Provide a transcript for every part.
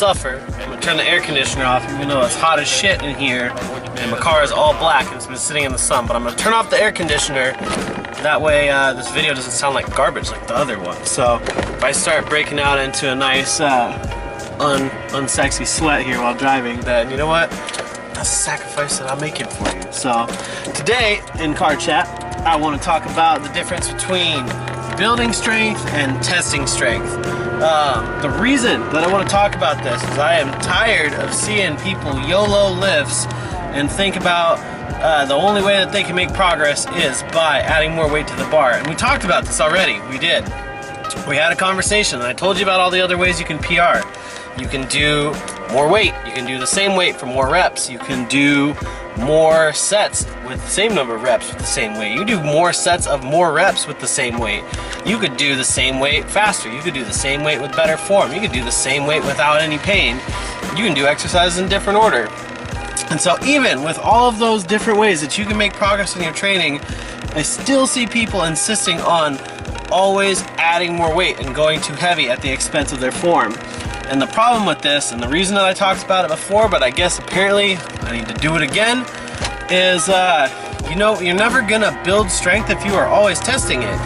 suffer. I'm gonna turn the air conditioner off, even though it's hot as shit in here, and my car is all black and it's been sitting in the sun. But I'm gonna turn off the air conditioner. That way this video doesn't sound like garbage like the other one. So if I start breaking out into a nice unsexy sweat here while driving, then you know what? That's a sacrifice that I'm making for you. So today in Car Chat, I want to talk about the difference between building strength and testing strength. The reason that I want to talk about this is I am tired of seeing people YOLO lifts and think about the only way that they can make progress is by adding more weight to the bar. And we talked about this already. We did. We had a conversation and I told you about all the other ways you can PR. You can do more weight. You can do the same weight for more reps. You can do more sets with the same number of reps with the same weight. You can do more sets of more reps with the same weight. You could do the same weight faster. You could do the same weight with better form. You could do the same weight without any pain. You can do exercises in different order. And so even with all of those different ways that you can make progress in your training, I still see people insisting on always adding more weight and going too heavy at the expense of their form. And the problem with this, and the reason that I talked about it before, but I guess apparently I need to do it again, is you know, you're never gonna build strength if you are always testing it.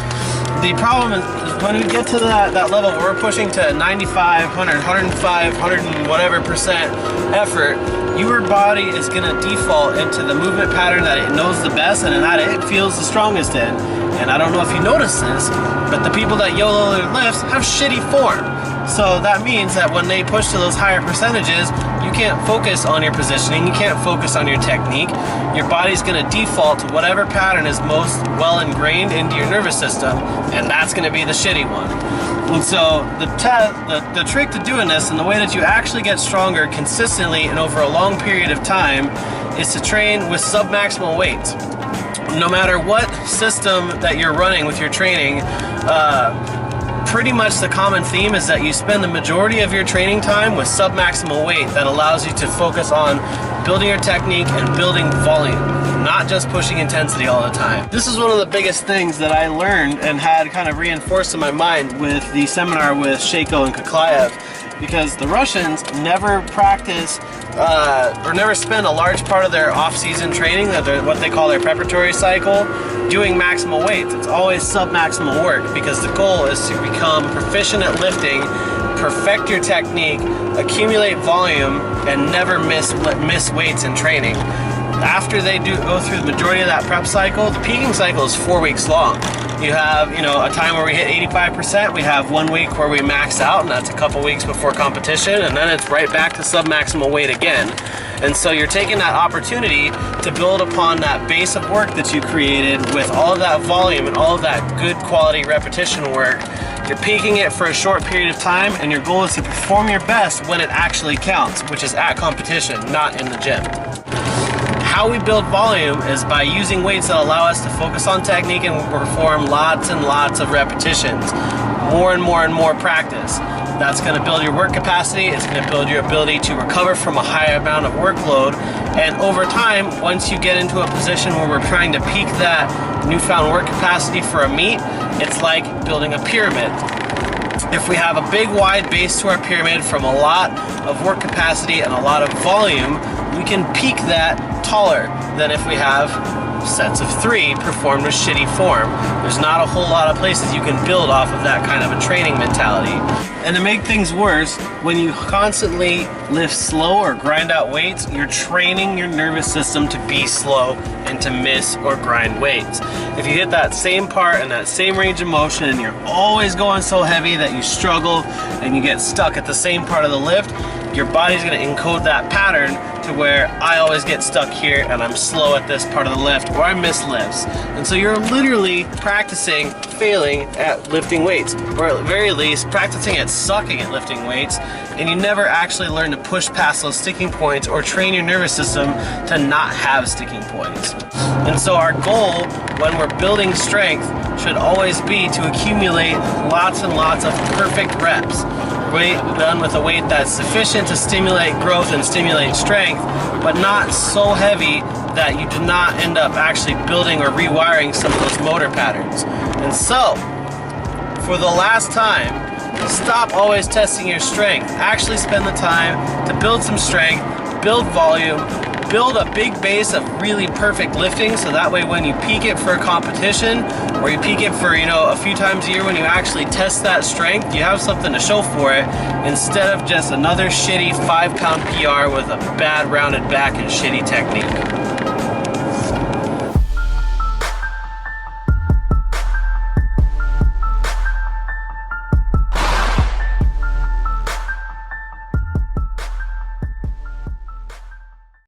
The problem is when we get to that level where we're pushing to 95, 100, 105, 100 and whatever percent effort, your body is gonna default into the movement pattern that it knows the best and that it feels the strongest in. And I don't know if you notice this, but the people that YOLO their lifts have shitty form. So that means that when they push to those higher percentages, you can't focus on your positioning, you can't focus on your technique. Your body's gonna default to whatever pattern is most well ingrained into your nervous system, and that's gonna be the shitty one. And so the trick to doing this, and the way that you actually get stronger consistently and over a long period of time, is to train with submaximal weights. No matter what system that you're running with your training, pretty much the common theme is that you spend the majority of your training time with submaximal weight that allows you to focus on building your technique and building volume, not just pushing intensity all the time. This is one of the biggest things that I learned and had kind of reinforced in my mind with the seminar with Sheiko and Kuklayev, because the Russians never practice or never spend a large part of their off-season training, what they call their preparatory cycle, doing maximal weights. It's always sub-maximal work because the goal is to become proficient at lifting, perfect your technique, accumulate volume, and never miss weights in training. After they go through the majority of that prep cycle, the peaking cycle is 4 weeks long. You have, you know, a time where we hit 85%, we have 1 week where we max out, and that's a couple weeks before competition, and then it's right back to sub-maximal weight again. And so you're taking that opportunity to build upon that base of work that you created with all of that volume and all of that good quality repetition work. You're peaking it for a short period of time, and your goal is to perform your best when it actually counts, which is at competition, not in the gym. How we build volume is by using weights that allow us to focus on technique and perform lots and lots of repetitions, more and more and more practice. That's going to build your work capacity, it's going to build your ability to recover from a high amount of workload, and over time, once you get into a position where we're trying to peak that newfound work capacity for a meet, it's like building a pyramid. If we have a big wide base to our pyramid from a lot of work capacity and a lot of volume, we can peak that taller than if we have sets of 3 performed with shitty form. There's not a whole lot of places you can build off of that kind of a training mentality. And to make things worse, when you constantly lift slow or grind out weights, you're training your nervous system to be slow and to miss or grind weights. If you hit that same part and that same range of motion and you're always going so heavy that you struggle and you get stuck at the same part of the lift, your body's going to encode that pattern to where I always get stuck here and I'm slow at this part of the lift, or I miss lifts. And so you're literally practicing failing at lifting weights, or at the very least practicing at sucking at lifting weights, and you never actually learn to push past those sticking points or train your nervous system to not have sticking points. And so our goal when we're building strength should always be to accumulate lots and lots of perfect reps. Weight done with a weight that's sufficient to stimulate growth and stimulate strength, but not so heavy that you do not end up actually building or rewiring some of those motor patterns. And so, for the last time, stop always testing your strength. Actually spend the time to build some strength, build volume, build a big base of really perfect lifting, so that way when you peak it for a competition or you peak it for, you know, a few times a year, when you actually test that strength, you have something to show for it instead of just another shitty 5-pound PR with a bad rounded back and shitty technique.